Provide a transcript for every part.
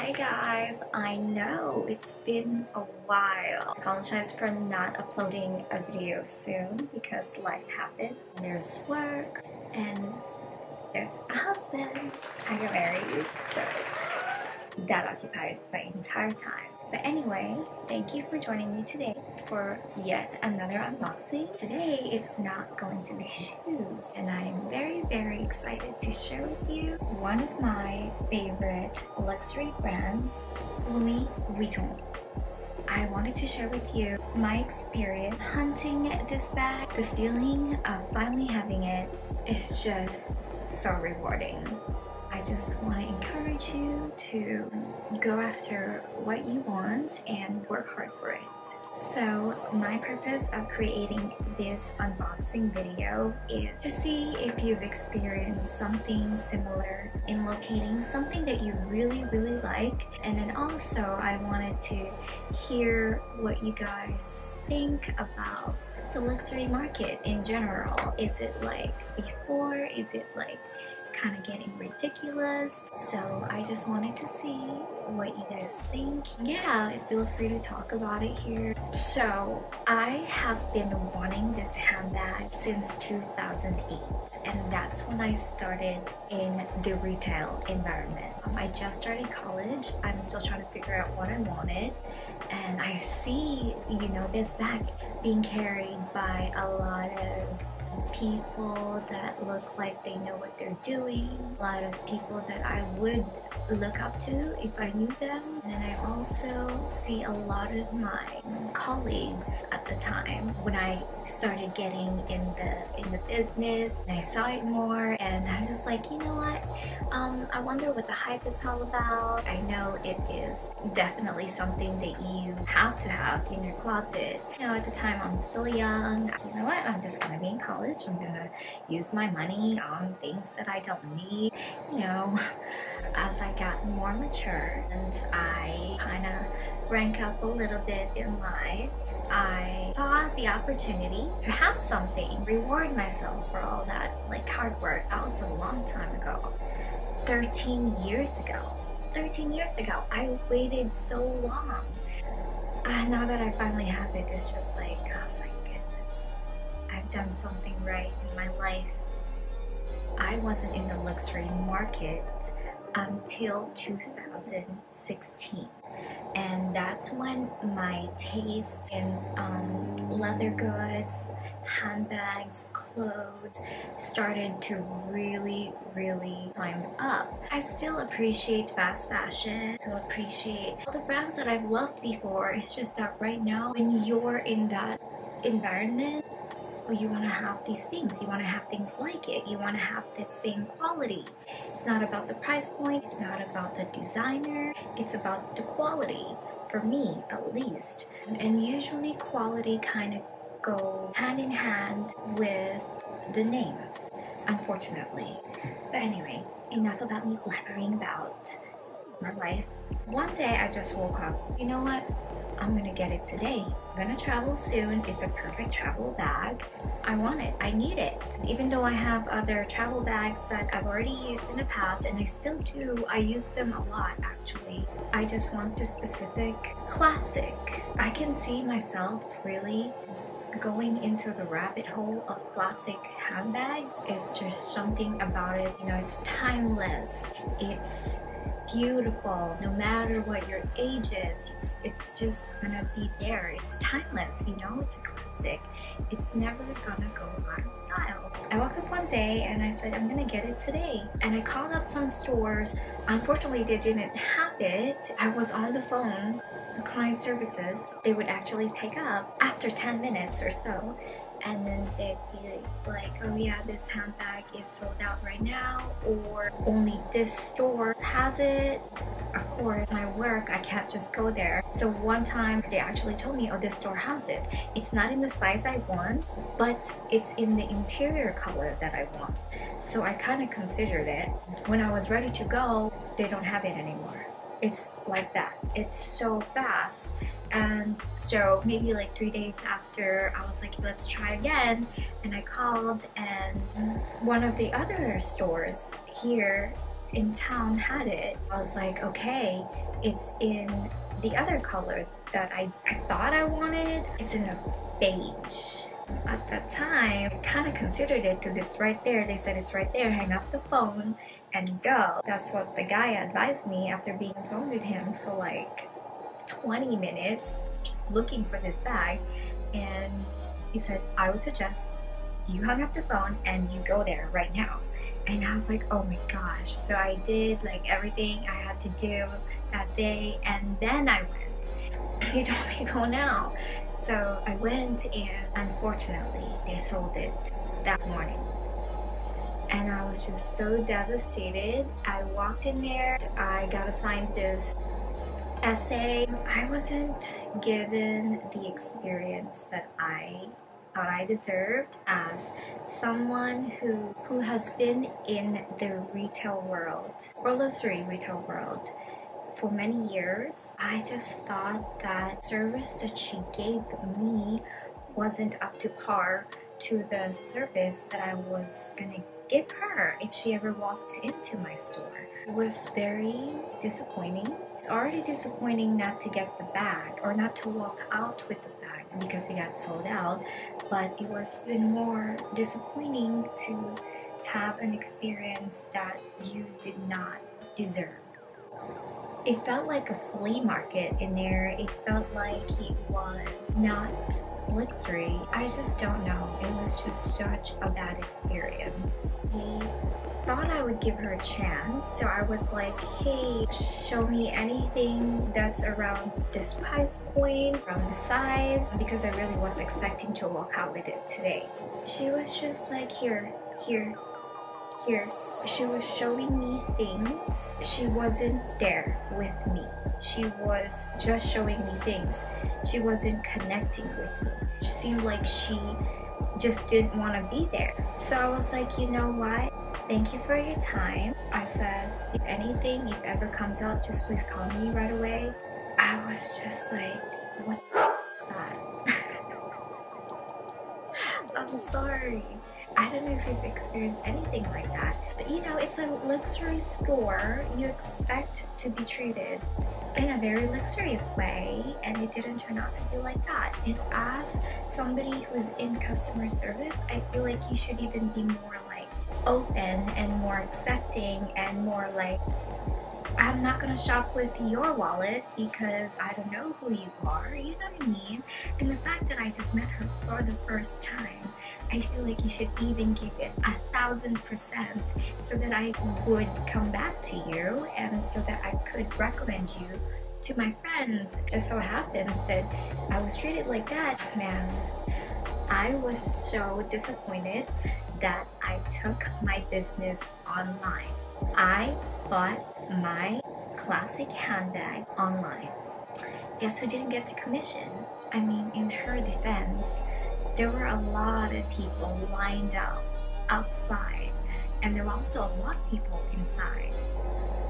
Hi guys, I know it's been a while. I apologize for not uploading a video soon because life happened. There's work and there's a husband. I got married, so that occupied my entire time. But anyway, thank you for joining me today for yet another unboxing. Today it's not going to be shoes, and I'm very excited to share with you one of my favorite luxury brands, Louis Vuitton. I wanted to share with you my experience hunting this bag. The feeling of finally having it is just so rewarding. I just want to encourage you to go after what you want and work hard for it. So my purpose of creating this unboxing video is to see if you've experienced something similar in locating something that you really like, and then also I wanted to hear what you guys think about the luxury market in general. Is it like before? Is it like kind of getting ridiculous? So I just wanted to see what you guys think. Yeah, feel free to talk about it here. So I have been wanting this handbag since 2008, and that's when I started in the retail environment. I just started college. I'm still trying to figure out what I wanted, and I see, you know, this bag being carried by a lot of people that look like they know what they're doing, a lot of people that I would look up to if I knew them. And then I also see a lot of my colleagues at the time when I started getting in the business, and I saw it more, and I was just like, you know what, I wonder what the hype is all about. I know it is definitely something that you have to have in your closet. You know, at the time I'm still young. You know what, I'm just gonna be in college. I'm gonna use my money on things that I don't need. You know, as I got more mature and I kind of rank up a little bit in life, I saw the opportunity to have something, reward myself for all that like hard work. That was a long time ago. 13 years ago. 13 years ago. I waited so long. Now that I finally have it, it's just like, oh my goodness, I've done something right in my life. I wasn't in the luxury market until 2016, and that's when my taste in leather goods, handbags, clothes started to really climb up. I still appreciate fast fashion, still appreciate all the brands that I've loved before. It's just that right now, when you're in that environment, you want to have these things, you want to have things like it, you want to have the same quality. It's not about the price point, it's not about the designer, it's about the quality, for me at least. And usually quality kind of go hand in hand with the names, unfortunately. But anyway, enough about me blabbering about my life. One day I just woke up, you know what, I'm gonna get it today. I'm gonna travel soon. It's a perfect travel bag. I want it. I need it. Even though I have other travel bags that I've already used in the past, and I still do, I use them a lot actually. I just want this specific classic. I can see myself really going into the rabbit hole of classic handbags. It's just something about it, you know, it's timeless. It's beautiful no matter what your age is. It's just gonna be there. It's timeless, you know, it's a classic. It's never gonna go out of style. I woke up one day and I said, I'm gonna get it today. And I called up some stores. Unfortunately, they didn't have it. I was on the phone, client services. They would actually pick up after 10 minutes or so, and then they'd be like, oh yeah, this handbag is sold out right now, or only this store has it. Of course, my work, I can't just go there. So one time they actually told me, oh, this store has it. It's not in the size I want, but it's in the interior color that I want. So I kind of considered it. When I was ready to go, they don't have it anymore. It's like that. It's so fast. And so maybe like 3 days after, I was like, let's try again. And I called, and one of the other stores here in town had it. I was like, okay, it's in the other color that I thought I wanted. It's in a beige. At that time, I kind of considered it because it's right there. They said it's right there. Hang up the phone and go. That's what the guy advised me after being on the phone with him for like 20 minutes, just looking for this bag. And he said, I would suggest you hang up the phone and you go there right now. And I was like, oh my gosh. So I did like everything I had to do that day, and then I went. He told me go now. So I went, and unfortunately they sold it that morning. And I was just so devastated. I walked in there, I got assigned this essay. I wasn't given the experience that I thought I deserved as someone who has been in the retail world, or luxury retail world, for many years. I just thought that service that she gave me wasn't up to par to the service that I was gonna give her if she ever walked into my store. It was very disappointing. It's already disappointing not to get the bag or not to walk out with the bag because it got sold out, but it was even more disappointing to have an experience that you did not deserve. It felt like a flea market in there. It felt like it was not luxury. I just don't know. It was just such a bad experience. I thought I would give her a chance, so I was like, hey, show me anything that's around this price point, from the size, because I really was expecting to walk out with it today. She was just like, here. She was showing me things. She wasn't there with me. She was just showing me things. She wasn't connecting with me. She seemed like she just didn't want to be there. So I was like, you know what? Thank you for your time. I said, if anything, if ever comes out, just please call me right away. I was just like, what is that? I'm sorry. I don't know if you've experienced anything like that, but you know, it's a luxury store. You expect to be treated in a very luxurious way, and it didn't turn out to be like that. And as somebody who's in customer service, I feel like you should even be more like open and more accepting and more like, I'm not gonna shop with your wallet because I don't know who you are, you know what I mean? And the fact that I just met her for the first time, I feel like you should even give it 1,000% so that I would come back to you and so that I could recommend you to my friends. Just so happens that I was treated like that. Man, I was so disappointed that I took my business online. I bought my classic handbag online. Guess who didn't get the commission? I mean, in her defense, there were a lot of people lined up outside, and there were also a lot of people inside.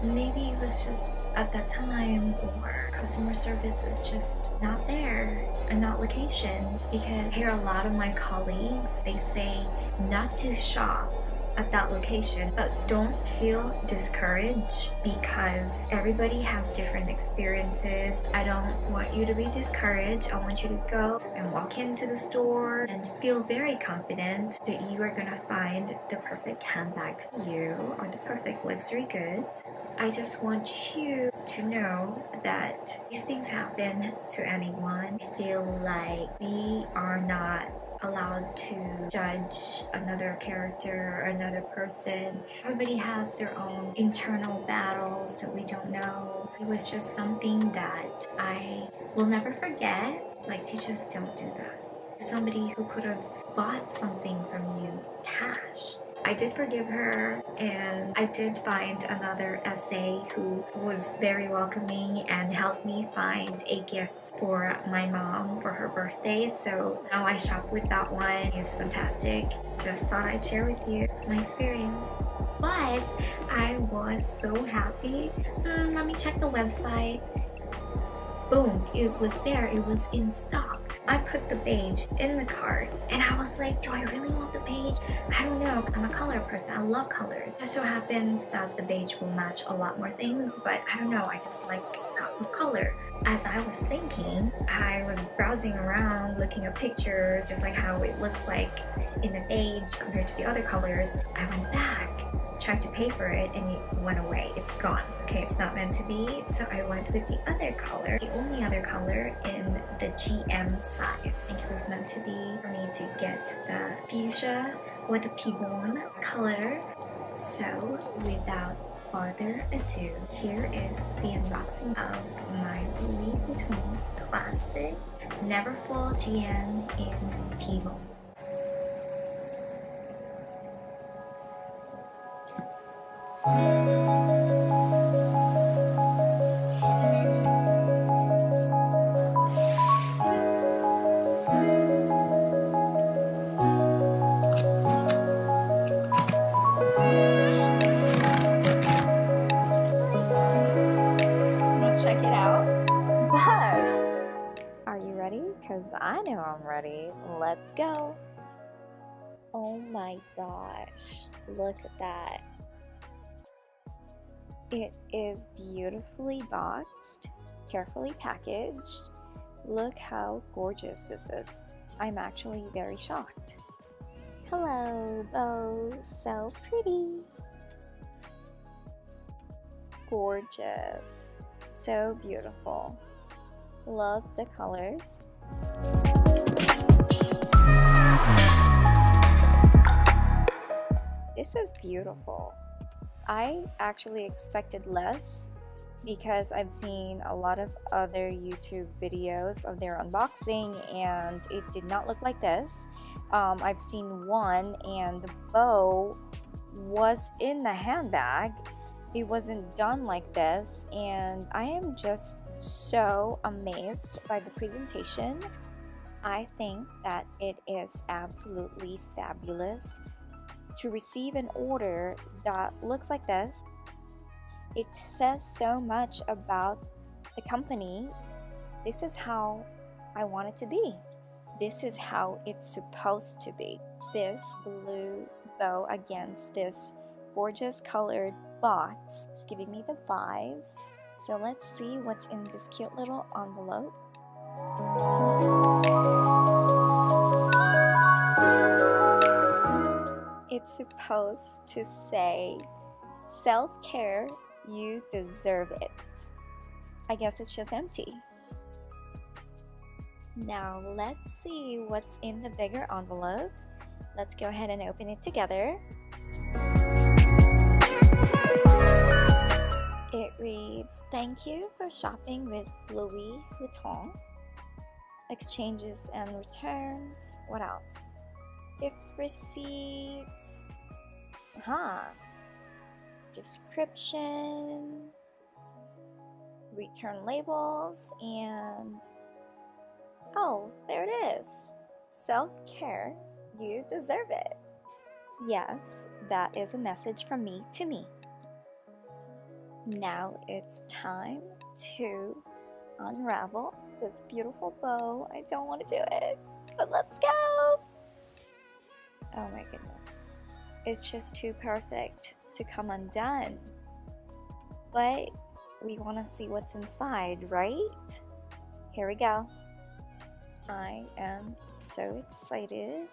Maybe it was just at that time, or customer service is just not there and not location, because I hear a lot of my colleagues, they say not to shop at that location, but don't feel discouraged because everybody has different experiences. I don't want you to be discouraged. I want you to go and walk into the store and feel very confident that you are gonna find the perfect handbag for you or the perfect luxury goods. I just want you to know that these things happen to anyone. I feel like we are not allowed to judge another character or another person. Everybody has their own internal battles that we don't know. It was just something that I will never forget. Like, you just don't do that. Somebody who could have bought something from you cash. I did forgive her, and I did find another SA who was very welcoming and helped me find a gift for my mom for her birthday. So now I shop with that one. It's fantastic. Just thought I'd share with you my experience. But I was so happy. Let me check the website. Boom, it was there. It was in stock. I put the beige in the cart and I was like, do I really want the beige? I don't know, I'm a color person, I love colors. It so happens that the beige will match a lot more things, but I don't know, I just like pop of color. As I was thinking, I was browsing around looking at pictures, just like how it looks like in the beige compared to the other colors. I went back, tried to pay for it, and it went away. It's gone. Okay, it's not meant to be, so I went with the other color, the only other color in the GM size. I think it was meant to be for me to get the fuchsia or the pignon color. So without further ado, here is the unboxing of my Louis Vuitton Classic Neverfull GM in pignon. Check it out. But are you ready? Because I know I'm ready. Let's go. Oh my gosh, look at that. It is beautifully boxed, carefully packaged. Look how gorgeous this is. I'm actually very shocked. Hello, bow, so pretty. Gorgeous, so beautiful. Love the colors. This is beautiful. I actually expected less because I've seen a lot of other YouTube videos of their unboxing and it did not look like this. I've seen one and the bow was in the handbag. It wasn't done like this, and I am just so amazed by the presentation. I think that it is absolutely fabulous to receive an order that looks like this. It says so much about the company. This is how I want it to be. This is how it's supposed to be. This blue bow against this gorgeous colored box is giving me the vibes. So let's see what's in this cute little envelope. It's supposed to say, self-care, you deserve it. I guess it's just empty. Now let's see what's in the bigger envelope. Let's go ahead and open it together. It reads, thank you for shopping with Louis Vuitton. Exchanges and returns. What else? Gift receipts. Description. Return labels. And oh, there it is. Self-care. You deserve it. Yes, that is a message from me to me. Now it's time to unravel this beautiful bow. I don't want to do it, but let's go. Oh my goodness. It's just too perfect to come undone. But we want to see what's inside, right? Here we go. I am so excited.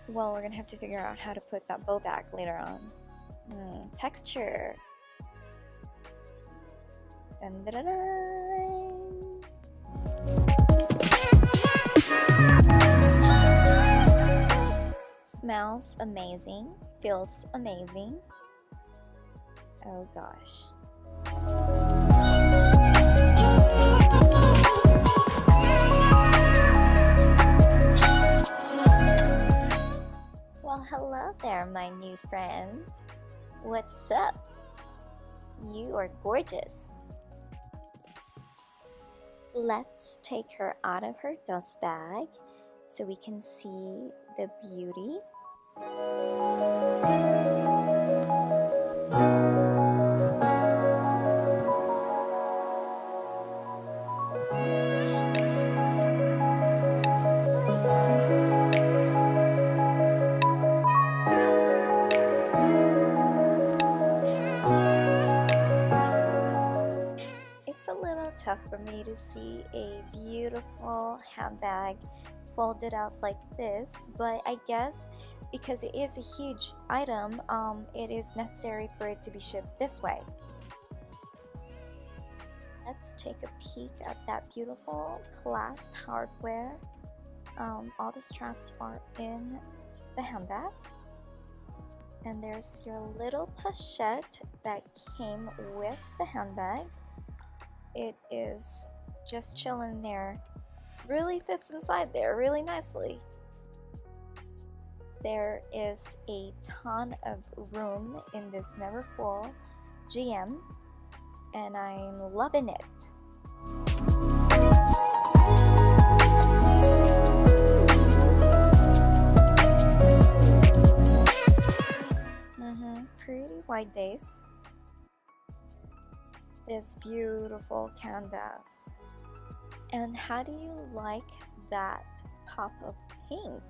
Well, we're going to have to figure out how to put that bow back later on. Texture. Dun, dun, dun, dun. Smells amazing. Feels amazing. Oh gosh. Well, hello there, my new friend. What's up? You are gorgeous. Let's take her out of her dust bag so we can see the beauty. it's a little tough for me to see a beautiful handbag folded out like this, but I guess because it is a huge item, it is necessary for it to be shipped this way. Let's take a peek at that beautiful clasp hardware. All the straps are in the handbag, and there's your little pochette that came with the handbag. It is just chilling there. Really fits inside there really nicely. There is a ton of room in this Neverfull GM, and I'm loving it. Pretty wide base. This beautiful canvas. And how do you like that pop of pink?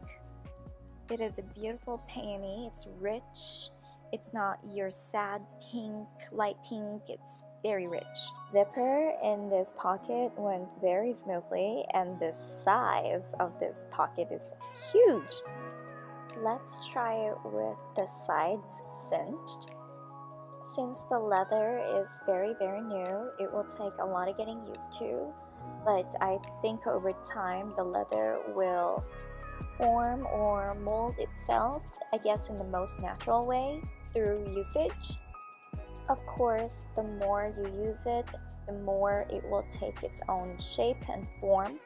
It is a beautiful peony. It's rich. It's not your sad pink, light pink. It's very rich. Zipper in this pocket went very smoothly, and the size of this pocket is huge. Let's try it with the sides cinched. Since the leather is very new, it will take a lot of getting used to, but I think over time the leather will form or mold itself, I guess in the most natural way, through usage. Of course, the more you use it, the more it will take its own shape and form.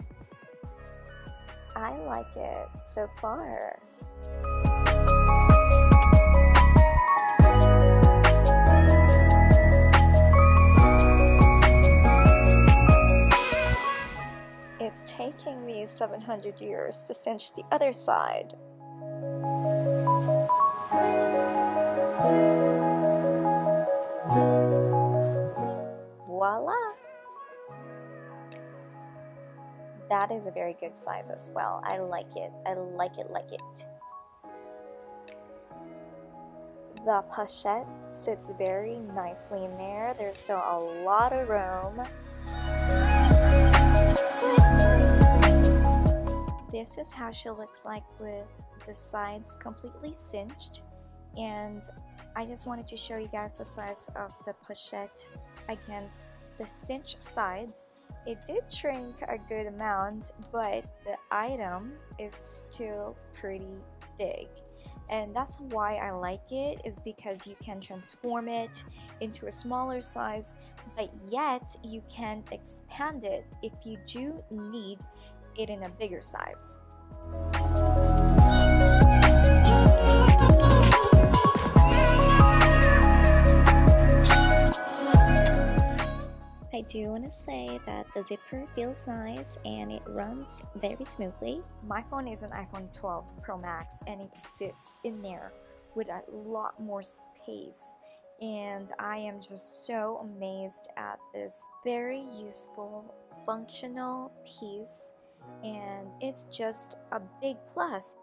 I like it so far. It's taking me 700 years to cinch the other side. Voila! That is a very good size as well. I like it. I like it, like it. The pochette sits very nicely in there. There's still a lot of room. This is how she looks like with the sides completely cinched, and I just wanted to show you guys the size of the pochette against the cinched sides. It did shrink a good amount, but the item is still pretty big, and that's why I like it, is because you can transform it into a smaller size, but yet you can expand it if you do need it in a bigger size. I do want to say that the zipper feels nice and it runs very smoothly. My phone is an iPhone 12 Pro Max, and it sits in there with a lot more space, and I am just so amazed at this very useful, functional piece, and it's just a big plus.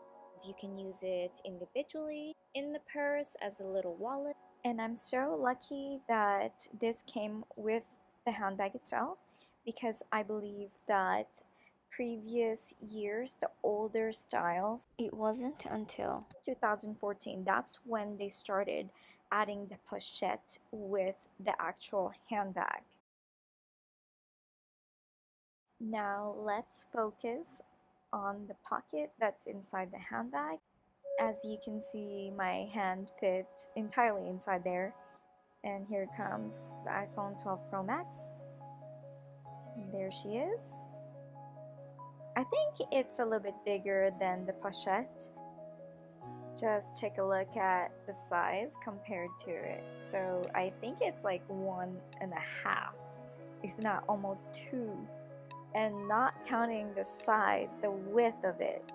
You can use it individually, in the purse, as a little wallet, and I'm so lucky that this came with the handbag itself, because I believe that previous years, the older styles, it wasn't until 2014 that's when they started adding the pochette with the actual handbag. Now let's focus on the pocket that's inside the handbag. As you can see, my hand fit entirely inside there. And here comes the iPhone 12 Pro Max. And there she is. I think it's a little bit bigger than the pochette. Just take a look at the size compared to it. So I think it's like 1.5, if not almost 2. And not counting the side, the width of it.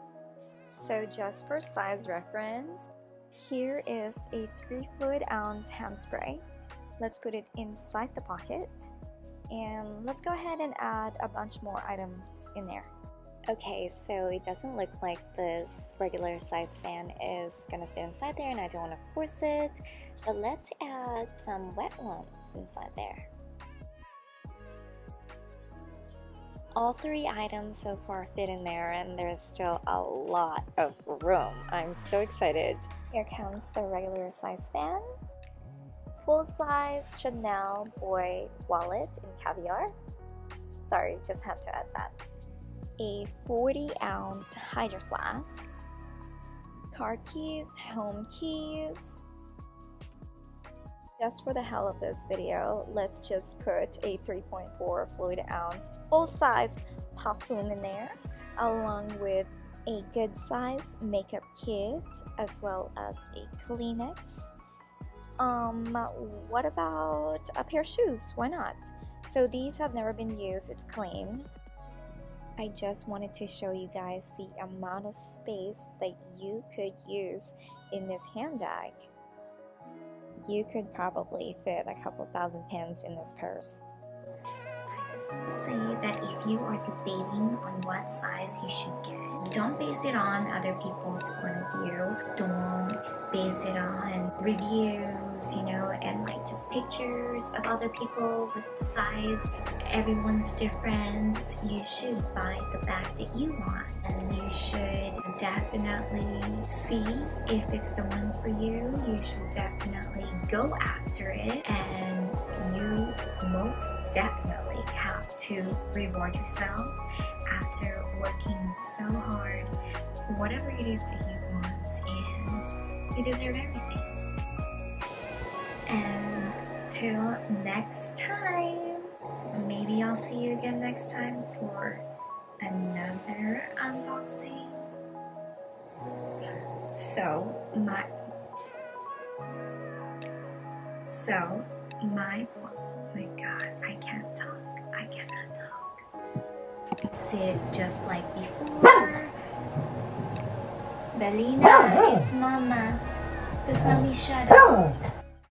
So just for size reference, here is a 3 fluid ounce hand spray. Let's put it inside the pocket, and let's go ahead and add a bunch more items in there. Okay, so it doesn't look like this regular size fan is gonna fit inside there, and I don't want to force it, but let's add some wet ones inside there. All 3 items so far fit in there, and there's still a lot of room. I'm so excited. Here comes the regular size fan, full-size Chanel boy wallet in caviar. Sorry, just had to add that. A 40-ounce hydro flask, car keys, home keys. Just for the hell of this video, let's just put a 3.4 fluid ounce full-size pop-spoon in there, along with a good size makeup kit, as well as a Kleenex. What about a pair of shoes? Why not? So these have never been used, it's clean. I just wanted to show you guys the amount of space that you could use in this handbag. You could probably fit a couple thousand pens in this purse. I just want to say that if you are debating on what size you should get, don't base it on other people's point of view. Don't base it on reviews, you know, and like just pictures of other people with the size. Everyone's different. You should buy the bag that you want, and you should definitely see if it's the one for you. You should definitely go after it, and you most definitely have to reward yourself after working so hard for whatever it is that you want, and you deserve everything. And till next time, maybe I'll see you again next time for another unboxing. So my god, I can't talk. I cannot talk. Sit just like before. Belina, it's Mama. Does Mommy shut up?